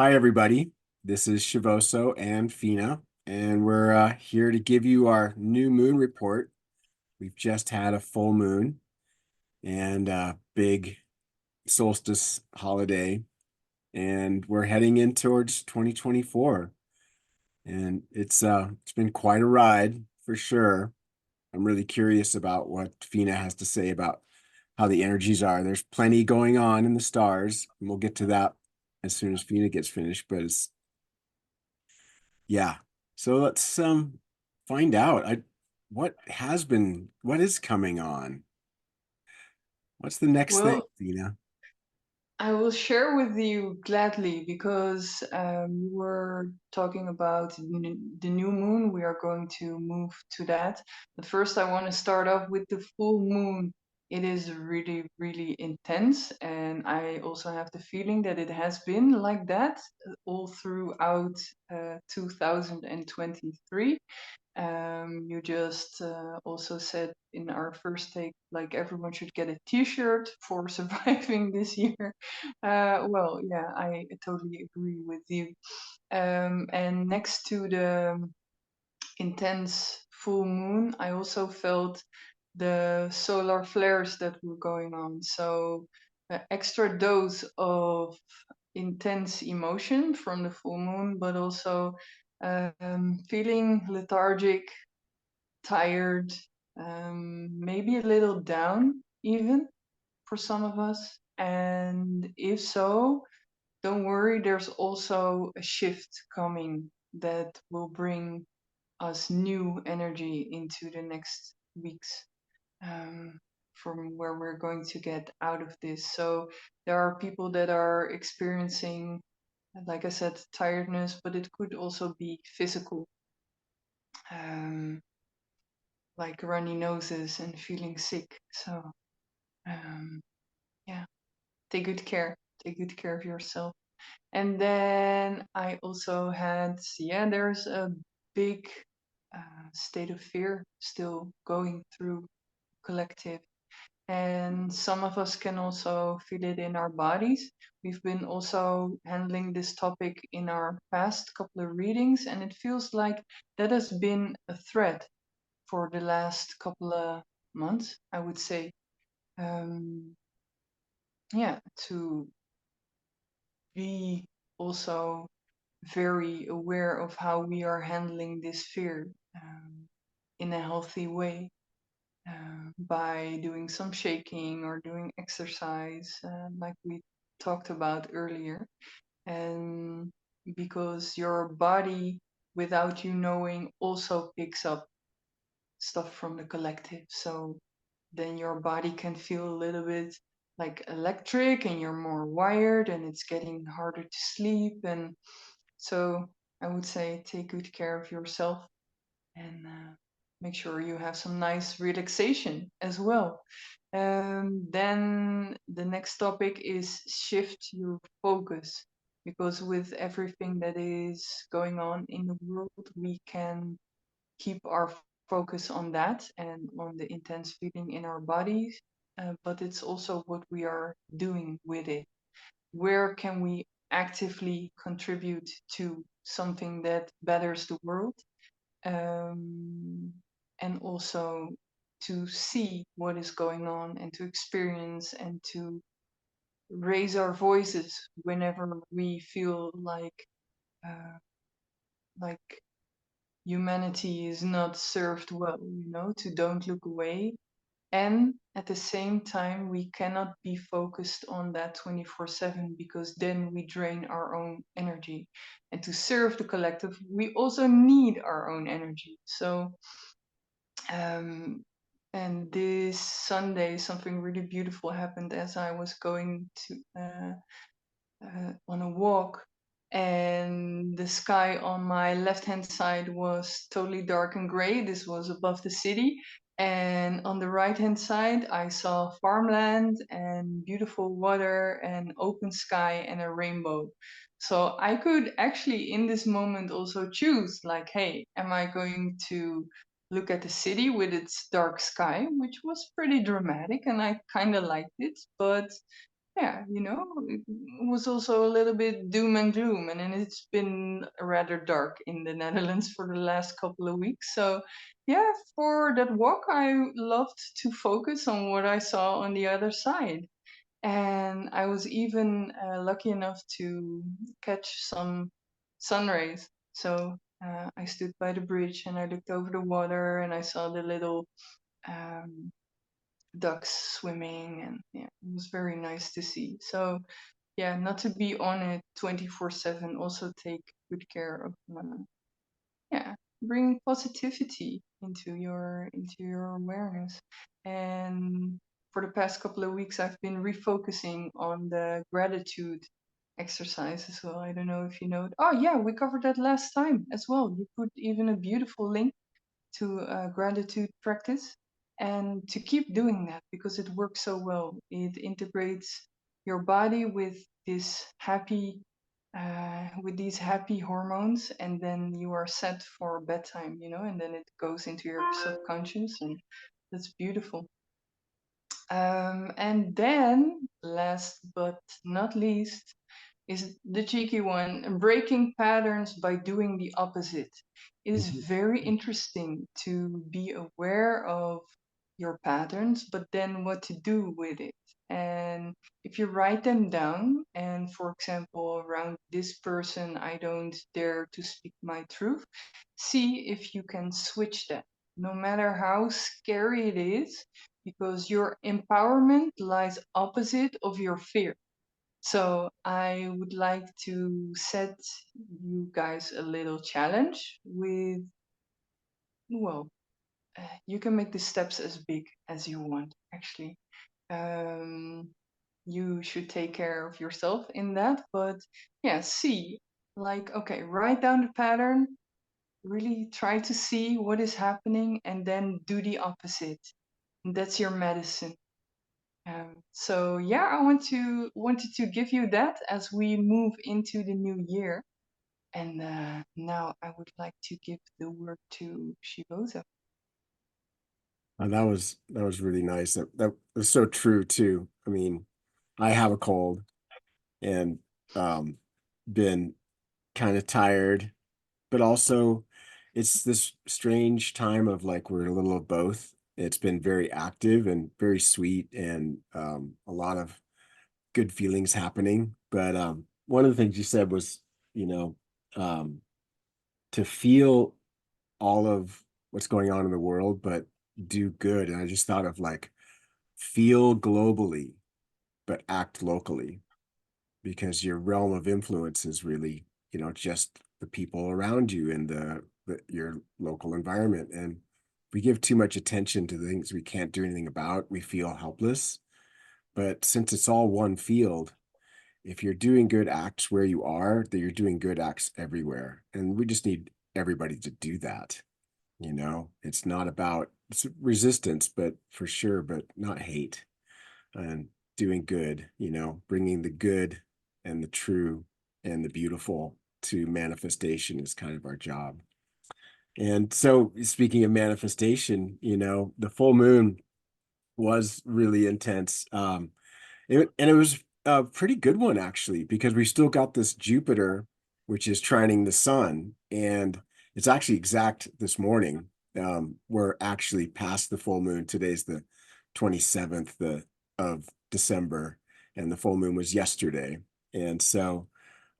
Hi, everybody. This is Shivoso and Phina, and we're here to give you our new moon report. We've just had a full moon and a big solstice holiday, and we're heading in towards 2024. And it's been quite a ride for sure. I'm really curious about what Phina has to say about how the energies are. There's plenty going on in the stars, and we'll get to that as soon as Phina gets finished, but it's yeah. So let's find out. What is coming on? What's the next thing, Well, Dina? I will share with you gladly because we were talking about the new moon. We are going to move to that. But first, I want to start off with the full moon. It is really, really intense. And I also have the feeling that it has been like that all throughout 2023. You just also said in our first take, like everyone should get a T-shirt for surviving this year. Well, yeah, I totally agree with you. And next to the intense full moon, I also felt the solar flares that were going on. So, extra dose of intense emotion from the full moon, but also feeling lethargic, tired, maybe a little down even for some of us. And if so, don't worry, there's also a shift coming that will bring us new energy into the next weeks, um, from where we're going to get out of this. So there are people that are experiencing, like I said, tiredness, but it could also be physical, um, like runny noses and feeling sick. So um, yeah, take good care. Take good care of yourself. And then I also had, yeah, there's a big state of fear still going through collective. And some of us can also feel it in our bodies. We've been also handling this topic in our past couple of readings, and it feels like that has been a thread for the last couple of months, I would say. Um, yeah, to be also very aware of how we are handling this fear in a healthy way, by doing some shaking or doing exercise, like we talked about earlier. And because your body, without you knowing, also picks up stuff from the collective. So then your body can feel a little bit like electric and you're more wired and it's getting harder to sleep. And so I would say take good care of yourself and make sure you have some nice relaxation as well. Then the next topic is shift your focus, because with everything that is going on in the world, we can keep our focus on that and on the intense feeling in our bodies. But it's also what we are doing with it. Where can we actively contribute to something that betters the world? um, and also to see what is going on and to experience and to raise our voices whenever we feel uh, like humanity is not served well, to don't look away. And at the same time, we cannot be focused on that 24/7, because then we drain our own energy. And to serve the collective, we also need our own energy. So Um, and this Sunday, something really beautiful happened as I was going to on a walk, and the sky on my left-hand side was totally dark and gray. This was above the city, and on the right-hand side, I saw farmland and beautiful water and open sky and a rainbow. So I could actually, in this moment, also choose, like, hey, am I going to look at the city with its dark sky, which was pretty dramatic, and I kind of liked it, but yeah, it was also a little bit doom and gloom, and then it's been rather dark in the Netherlands for the last couple of weeks. So, yeah, for that walk, I loved to focus on what I saw on the other side. And I was even lucky enough to catch some sun rays. So I stood by the bridge and I looked over the water and I saw the little um, ducks swimming, and yeah, it was very nice to see. So yeah, not to be on it 24/7. Also take good care of yeah, bring positivity into your awareness. And for the past couple of weeks, I've been refocusing on the gratitude exercise as well. I don't know if you know it. Oh yeah, we covered that last time as well. You put even a beautiful link to gratitude practice, and to keep doing that because it works so well. It integrates your body with these happy hormones, and then you are set for bedtime, and then it goes into your subconscious, and that's beautiful. And then, last but not least, is the cheeky one, breaking patterns by doing the opposite. It is very interesting to be aware of your patterns, but then what to do with it. And if you write them down, and for example, around this person, I don't dare to speak my truth, see if you can switch that, no matter how scary it is, because your empowerment lies opposite of your fear. So I would like to set you guys a little challenge with, well, you can make the steps as big as you want, actually. Um, you should take care of yourself in that, but yeah, see, like, okay, write down the pattern, really try to see what is happening, and then do the opposite. And that's your medicine. So yeah, I wanted to give you that as we move into the new year. And now I would like to give the word to Shivoso. That was really nice. That was so true too. I mean, I have a cold and been kind of tired, but also it's this strange time of like we're a little of both. It's been very active and very sweet and a lot of good feelings happening. But one of the things you said was, you know, um, to feel all of what's going on in the world, but do good. And I just thought of like feel globally, but act locally, because your realm of influence is really, just the people around you and your local environment. And we give too much attention to the things we can't do anything about. We feel helpless. But since it's all one field, if you're doing good acts where you are, then you're doing good acts everywhere. And we just need everybody to do that. It's not about it's resistance, but for sure, but not hate, and doing good, bringing the good and the true and the beautiful to manifestation is kind of our job. And so, speaking of manifestation, the full moon was really intense. And it was a pretty good one, actually, because we still got this Jupiter, which is trining the sun. And it's actually exact this morning. We're actually past the full moon. Today's the 27th of December, and the full moon was yesterday. And so,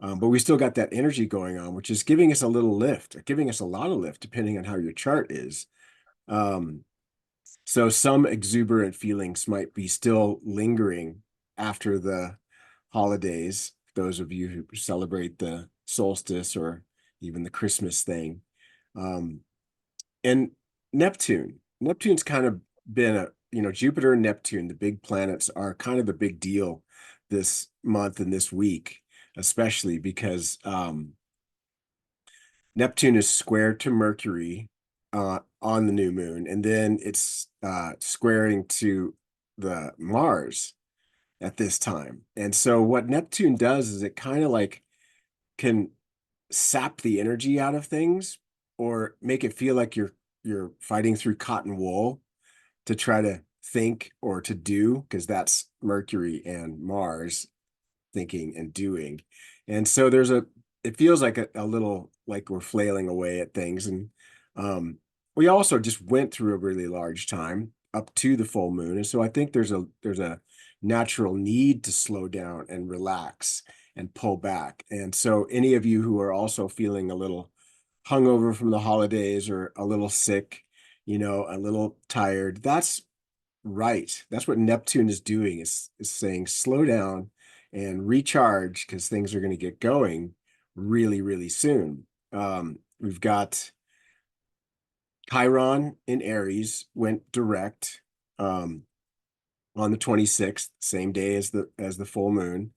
but we still got that energy going on, which is giving us a little lift, giving us a lot of lift, depending on how your chart is. Um, so some exuberant feelings might be still lingering after the holidays, those of you who celebrate the solstice or even the Christmas thing. Um, and Neptune's kind of been Jupiter and Neptune, the big planets, are kind of the big deal this month and this week, especially because Neptune is square to Mercury on the new moon, and then it's squaring to the Mars at this time. And so what Neptune does is it kind of like can sap the energy out of things, or make it feel like you're fighting through cotton wool to try to think or to do, because that's Mercury and Mars thinking and doing. And so it feels like a little like we're flailing away at things. And we also just went through a really large time up to the full moon. And so I think there's a natural need to slow down and relax and pull back. And so any of you who are also feeling a little hungover from the holidays or a little sick, a little tired, that's right. That's what Neptune is doing, is saying slow down and recharge because things are going to get going really, really soon. We've got Chiron in Aries went direct on the 26th, same day as the full moon.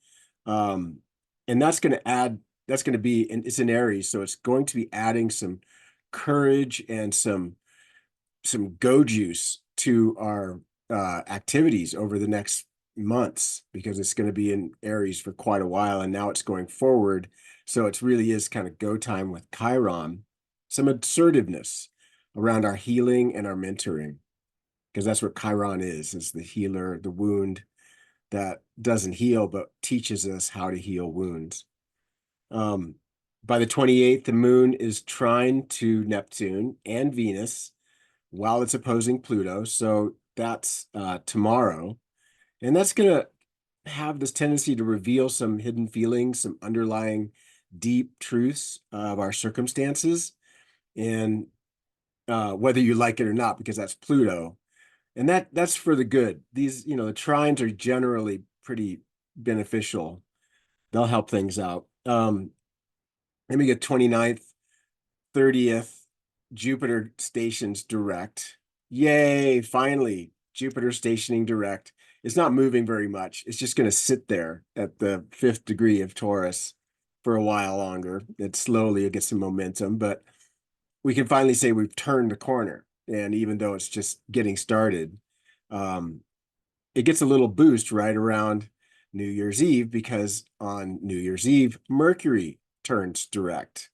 Um, and that's going to be, and it's in Aries, so it's going to be adding some courage and some go juice to our activities over the next months, because it's going to be in Aries for quite a while, and now it's going forward. So it really is kind of go time with Chiron, some assertiveness around our healing and our mentoring, because that's what Chiron is the healer, the wound that doesn't heal, but teaches us how to heal wounds. Um, by the 28th, the moon is trine to Neptune and Venus while it's opposing Pluto. So that's tomorrow. And that's going to have this tendency to reveal some hidden feelings, some underlying deep truths of our circumstances, and whether you like it or not, because that's Pluto. And that's for the good. These, the trines are generally pretty beneficial. They'll help things out. Then we get 29th, 30th, Jupiter stations direct. Yay, finally, Jupiter stationing direct. It's not moving very much. It's just going to sit there at the 5th degree of Taurus for a while longer. It slowly gets some momentum, but we can finally say we've turned the corner. And even though it's just getting started, um, it gets a little boost right around New Year's Eve, because on New Year's Eve, Mercury turns direct.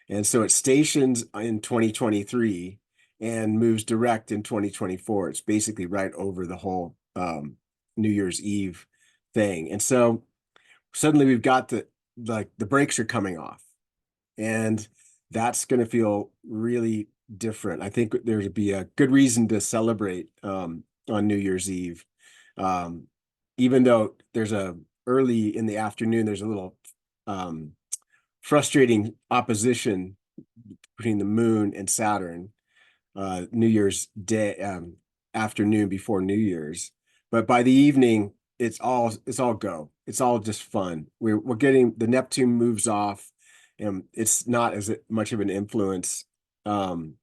And so it stations in 2023 and moves direct in 2024. It's basically right over the whole New Year's Eve thing. And so suddenly we've got the brakes are coming off, and that's going to feel really different. I think there'd be a good reason to celebrate on New Year's Eve. Um, Even though early in the afternoon, there's a little frustrating opposition between the moon and Saturn, New Year's Day afternoon before New Year's. But by the evening, it's all go. It's all just fun. We're getting the Neptune moves off, and it's not as much of an influence. Um,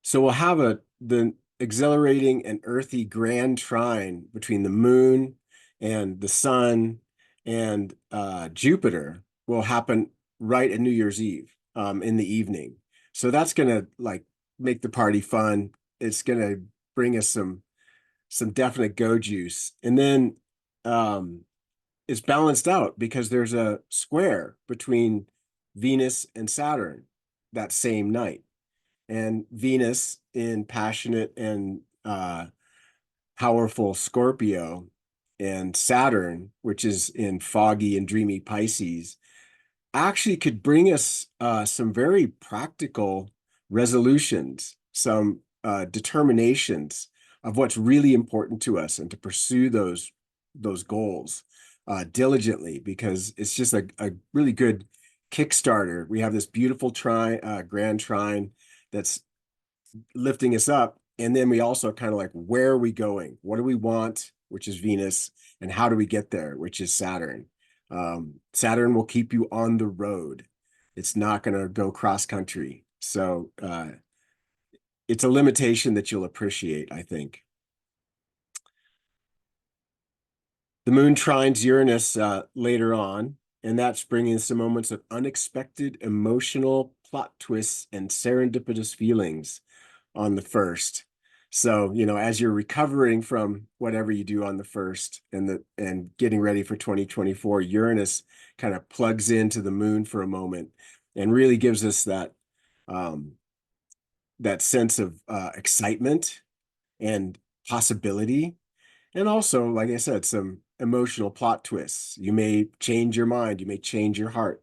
so we'll have the exhilarating and earthy grand trine between the moon and the sun and Jupiter will happen right at New Year's Eve in the evening. So that's gonna like make the party fun. It's gonna bring us some definite go juice. And then it's balanced out because there's a square between Venus and Saturn that same night. And Venus in passionate and powerful Scorpio, and Saturn, which is in foggy and dreamy Pisces, actually could bring us some very practical resolutions, some determinations of what's really important to us, and to pursue those goals diligently, because it's just a really good Kickstarter. We have this beautiful grand trine that's lifting us up. And then we also kind of like, where are we going? What do we want, which is Venus, and how do we get there, which is Saturn? Saturn will keep you on the road. It's not going to go cross country. So it's a limitation that you'll appreciate, I think. The moon trines Uranus later on, and that's bringing some moments of unexpected emotional plot twists and serendipitous feelings on the first. So, as you're recovering from whatever you do on the first and getting ready for 2024, Uranus kind of plugs into the moon for a moment and really gives us that sense of excitement and possibility. And also, like I said, some emotional plot twists. You may change your mind, you may change your heart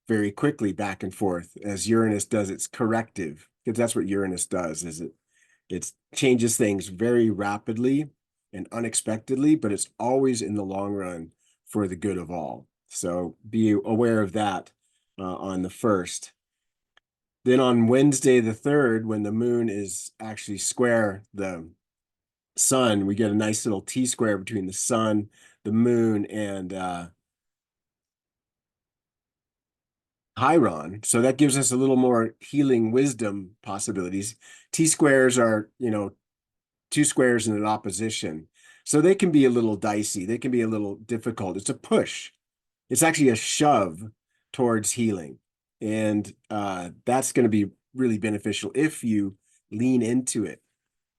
very quickly back and forth as Uranus does its corrective, because that's what Uranus does, is it changes things very rapidly and unexpectedly, but it's always in the long run for the good of all. So be aware of that on the 1st. Then on Wednesday, the 3rd, when the moon is actually square the sun, we get a nice little T-square between the sun, the moon, and Chiron. So that gives us a little more healing wisdom possibilities. T-squares are, two squares in an opposition. So they can be a little dicey. They can be a little difficult. It's a push. It's actually a shove towards healing. And that's going to be really beneficial if you lean into it.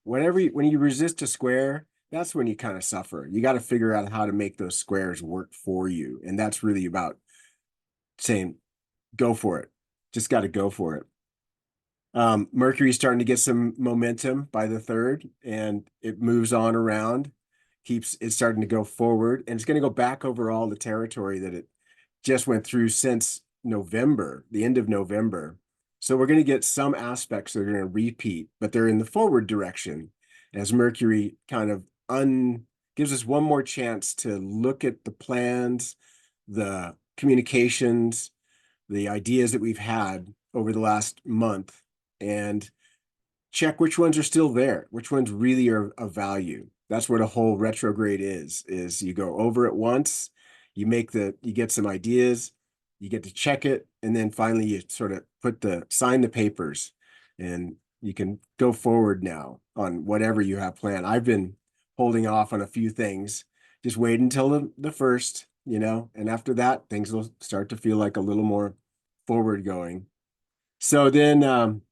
When you resist a square, that's when you kind of suffer. You got to figure out how to make those squares work for you. And that's really about saying, go for it. Just got to go for it. Mercury's starting to get some momentum by the 3rd, and it moves on around, it's starting to go forward, and it's going to go back over all the territory that it just went through since November, the end of November. So we're going to get some aspects that are going to repeat, but they're in the forward direction as Mercury kind of gives us one more chance to look at the plans, the communications, the ideas that we've had over the last month, and check which ones are still there, which ones really are of value. That's what a whole retrograde is you go over it once, you get some ideas, you get to check it, and then finally you sort of sign the papers, and you can go forward now on whatever you have planned. I've been holding off on a few things, just wait until the 1st, and after that, things will start to feel like a little more forward going. So then,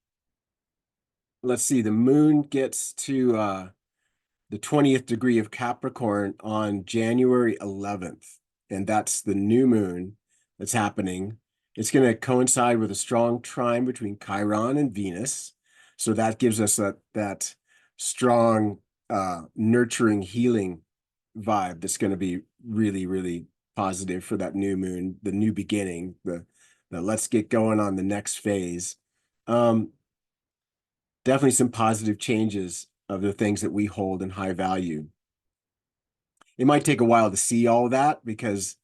let's see, the moon gets to the 20th degree of Capricorn on January 11th, and that's the new moon that's happening. It's going to coincide with a strong trine between Chiron and Venus. So that gives us that strong, nurturing, healing vibe that's going to be really, really positive for that new moon, the new beginning, the let's get going on the next phase. Definitely some positive changes of the things that we hold in high value. It might take a while to see all of that because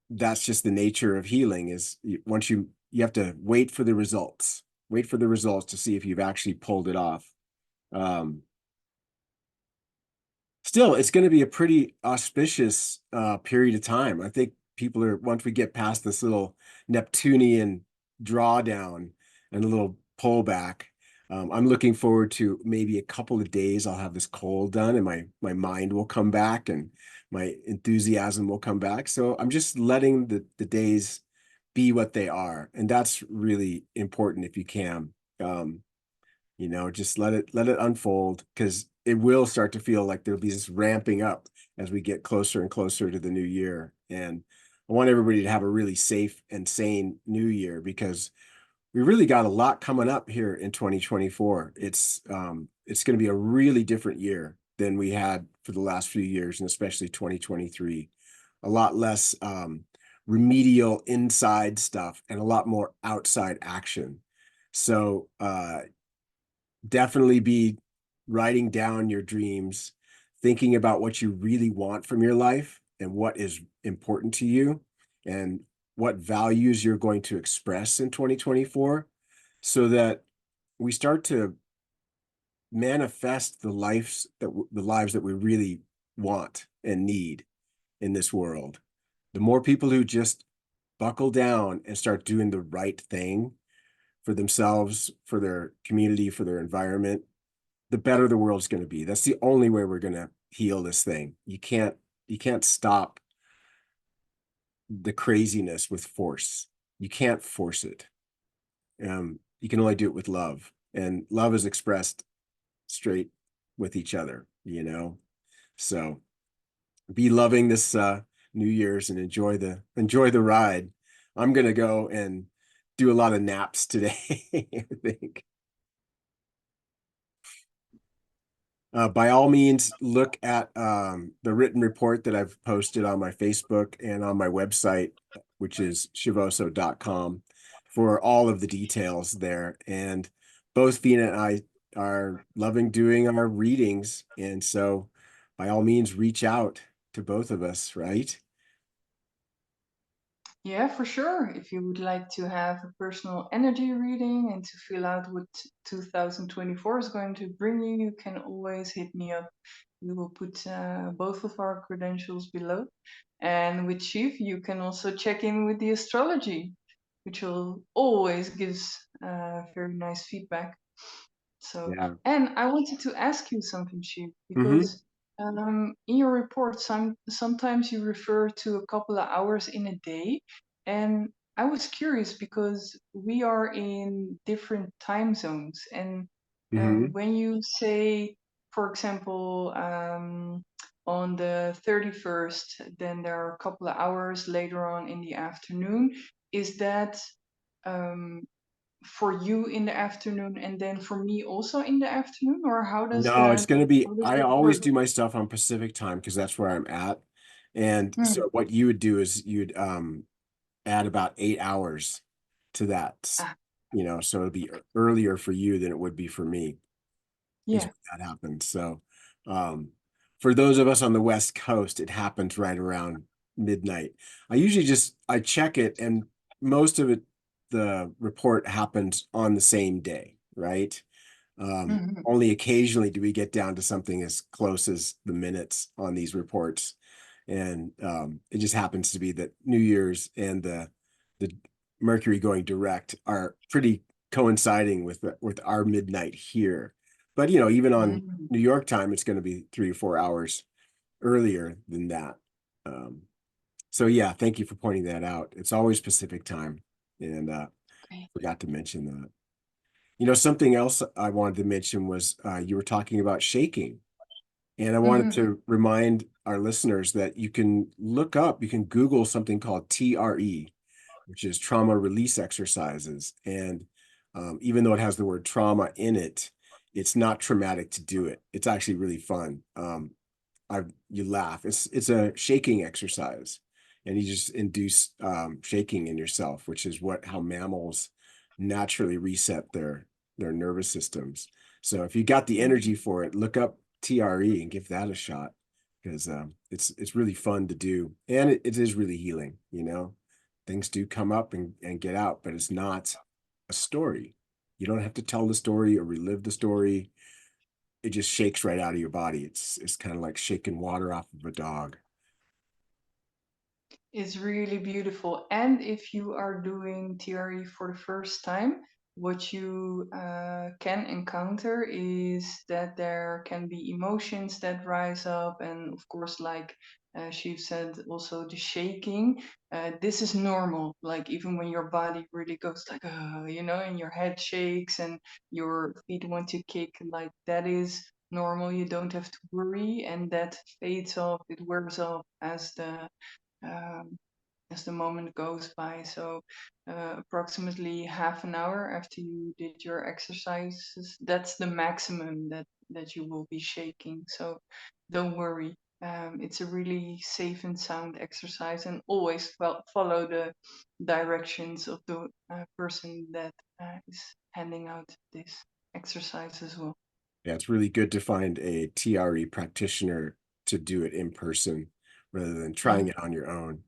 that's just the nature of healing is once you have to wait for the results, to see if you've actually pulled it off. Still, it's going to be a pretty auspicious period of time. I think once we get past this little Neptunian drawdown and a little pullback, I'm looking forward to maybe a couple of days. I'll have this cold done and my mind will come back and my enthusiasm will come back. So I'm just letting the days be what they are. And that's really important if you can. Just let it unfold because it will start to feel like there'll be this ramping up as we get closer and closer to the new year. And I want everybody to have a really safe and sane new year because we really got a lot coming up here in 2024. It's going to be a really different year than we had for the last few years, and especially 2023. A lot less remedial inside stuff and a lot more outside action. So definitely be writing down your dreams, thinking about what you really want from your life and what is important to you and what values you're going to express in 2024 so that we start to manifest the lives that we really want and need in this world. The more people who just buckle down and start doing the right thing for themselves, for their community, for their environment, the better the world's going to be. That's the only way we're going to heal this thing. You can't stop the craziness with force. You can't force it. You can only do it with love, and love is expressed straight with each other. So be loving this New Year's and enjoy the ride. I'm gonna go and do a lot of naps today. I think. By all means, look at the written report that I've posted on my Facebook and on my website, which is shivoso.com, for all of the details there. And both Phina and I are loving doing our readings. And so by all means, reach out to both of us, right? Yeah, for sure. If you would like to have a personal energy reading and to feel out what 2024 is going to bring you, you can always hit me up. We will put both of our credentials below. And with Chief, you can also check in with the astrology, which will always gives very nice feedback. So, Yeah. and I wanted to ask you something, Chief, Hmm. because in your report, sometimes you refer to a couple of hours in a day, and I was curious because we are in different time zones, and Hmm. when you say, for example, on the 31st, then there are a couple of hours later on in the afternoon. Is that um, for you in the afternoon and then for me also in the afternoon, or No, it's going to be, how does I that always work? do my stuff on Pacific time because that's where I'm at. And Mm. so what you would do is you'd add about 8 hours to that, Ah, so it'll be earlier for you than it would be for me, is yeah. when that happens. So um, for those of us on the West Coast, it happens right around midnight. I usually I check it, and most of it, the report happens on the same day, right? Hmm. Only occasionally do we get down to something as close as the minutes on these reports. And it just happens to be that New Year's and the Mercury going direct are pretty coinciding with our midnight here. But even on Mm. New York time, it's going to be 3 or 4 hours earlier than that. Um, so yeah, thank you for pointing that out. It's always Pacific time, and Okay. forgot to mention that. Something else I wanted to mention was you were talking about shaking. And I wanted Hmm. to remind our listeners that you can Google something called TRE, which is trauma release exercises. And even though it has the word trauma in it, it's not traumatic to do it. It's actually really fun. You laugh. It's a shaking exercise, and you just induce shaking in yourself, which is how mammals naturally reset their nervous systems. So if you got the energy for it, look up TRE and give that a shot because it's really fun to do, and it is really healing. Things do come up and get out, but it's not a story. You don't have to tell the story or relive the story. It just shakes right out of your body. It's kind of like shaking water off of a dog. It's really beautiful. And if you are doing TRE for the first time, what you can encounter is that there can be emotions that rise up. And of course, like she said, also the shaking. This is normal. Like, even when your body really goes like, and your head shakes and your feet want to kick, like, that is normal. You don't have to worry. And that fades off, it wears off um, as the moment goes by. So, approximately half an hour after you did your exercises, that's the maximum that you will be shaking. So, don't worry. It's a really safe and sound exercise, and always follow the directions of the person that is handing out this exercise as well. Yeah, it's really good to find a TRE practitioner to do it in person rather than trying Mhm. it on your own.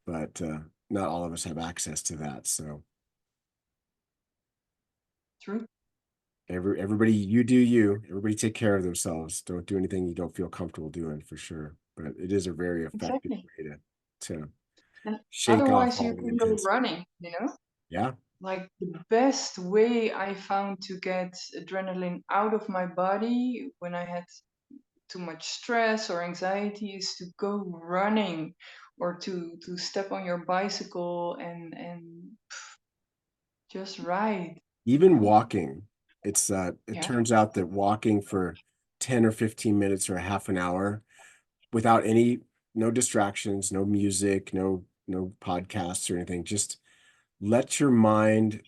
But not all of us have access to that. So True. everybody, you do you. Everybody take care of themselves. Don't do anything you don't feel comfortable doing for sure. But it is a very effective Exactly. way to And shake off otherwise, all you the can go intensity. running. Yeah. Like, the best way I found to get adrenaline out of my body when I had too much stress or anxiety is to go running, or to step on your bicycle and just ride. Even walking, it Yeah. turns out that walking for 10 or 15 minutes or a half an hour without no distractions, no music, no podcasts or anything, just let your mind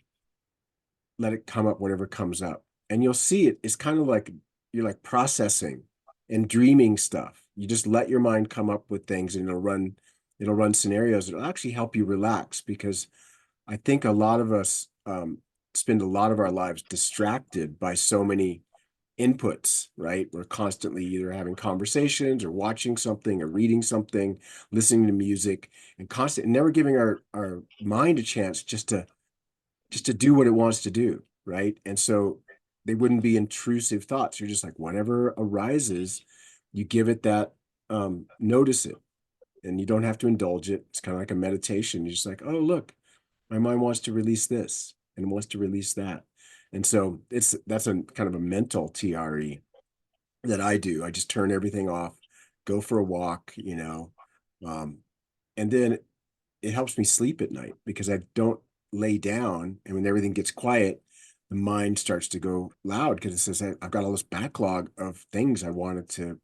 let it come up, whatever comes up. And you'll see it's kind of like you're like processing and dreaming stuff. You just let your mind come up with things and it'll run scenarios that'll actually help you relax because I think a lot of us spend a lot of our lives distracted by so many inputs, right? We're constantly either having conversations or watching something or reading something, listening to music, and constant never giving our mind a chance just to do what it wants to do, right? And so they wouldn't be intrusive thoughts. You're just like whatever arises, you give it that notice it, and you don't have to indulge it. It's kind of like a meditation. You're just like, oh, look, my mind wants to release this and wants to release that. And so that's a kind of a mental TRE that I do. I just turn everything off, go for a walk, um, and then it helps me sleep at night because I don't lay down. And when everything gets quiet, the mind starts to go loud because it says, I've got all this backlog of things I wanted to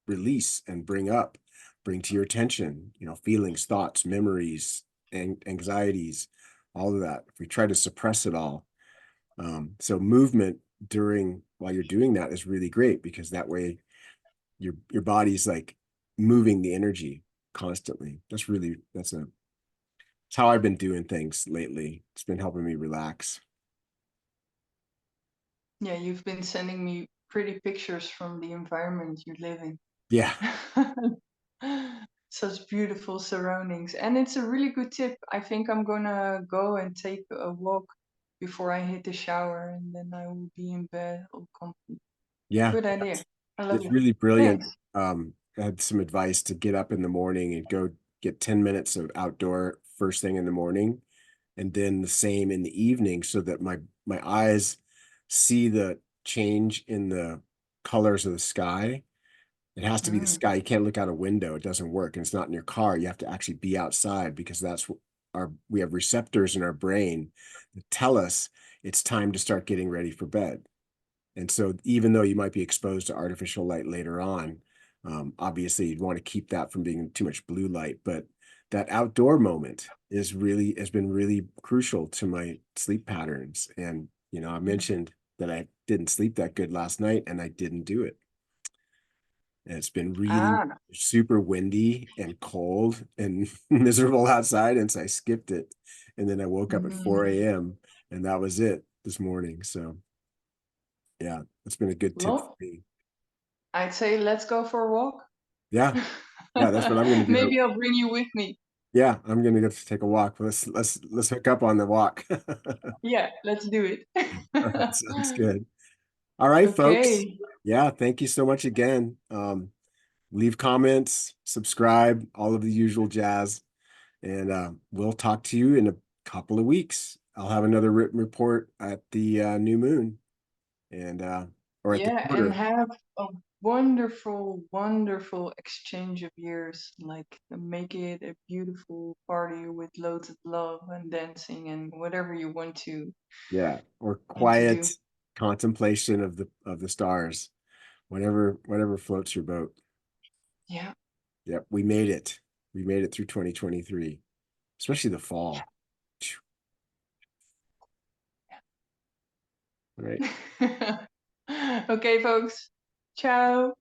release and bring to your attention, feelings, thoughts, memories, and anxieties, all of that. If we try to suppress it all. So movement while you're doing that is really great because that way your body's like moving the energy constantly. It's how I've been doing things lately. It's been helping me relax. Yeah, you've been sending me pretty pictures from the environment you live in. Yeah. Such beautiful surroundings. And it's a really good tip. I think I'm gonna go and take a walk before I hit the shower and then I will be in bed all comfy. Yeah. Good idea. I love It's it. really brilliant. Thanks. I had some advice to get up in the morning and go get 10 minutes of outdoor first thing in the morning, and then the same in the evening so that my eyes see the change in the colors of the sky. It has to be the Mm. sky. You can't look out a window. It doesn't work. And it's not in your car. You have to actually be outside because we have receptors in our brain that tell us it's time to start getting ready for bed. And so even though you might be exposed to artificial light later on, obviously you'd want to keep that from being too much blue light. But that outdoor moment has been really crucial to my sleep patterns. And, I mentioned that I didn't sleep that good last night and I didn't do it. And it's been really Ah. super windy and cold and miserable outside. And so I skipped it. And then I woke up at Mm. 4 a.m. and that was it this morning. So yeah, it's been a good tip for Well, me. I'd say let's go for a walk. Yeah. Yeah, that's what I'm gonna do. Maybe I'll bring you with me. Yeah, I'm gonna go take a walk. Let's hook up on the walk. Yeah, let's do All right, it. sounds good. All right, folks. Okay. Yeah, thank you so much again. Leave comments, subscribe, all of the usual jazz, and we'll talk to you in a couple of weeks. I'll have another written report at the new moon and or at the Yeah, and quarter. have a wonderful, wonderful exchange of years. Like, make it a beautiful party with loads of love and dancing and whatever you Yeah, or want to do. quiet contemplation of the stars. Whatever floats your boat. Yeah. Yep, we made it. We made it through 2023, especially the fall. All right. Okay, folks. Ciao.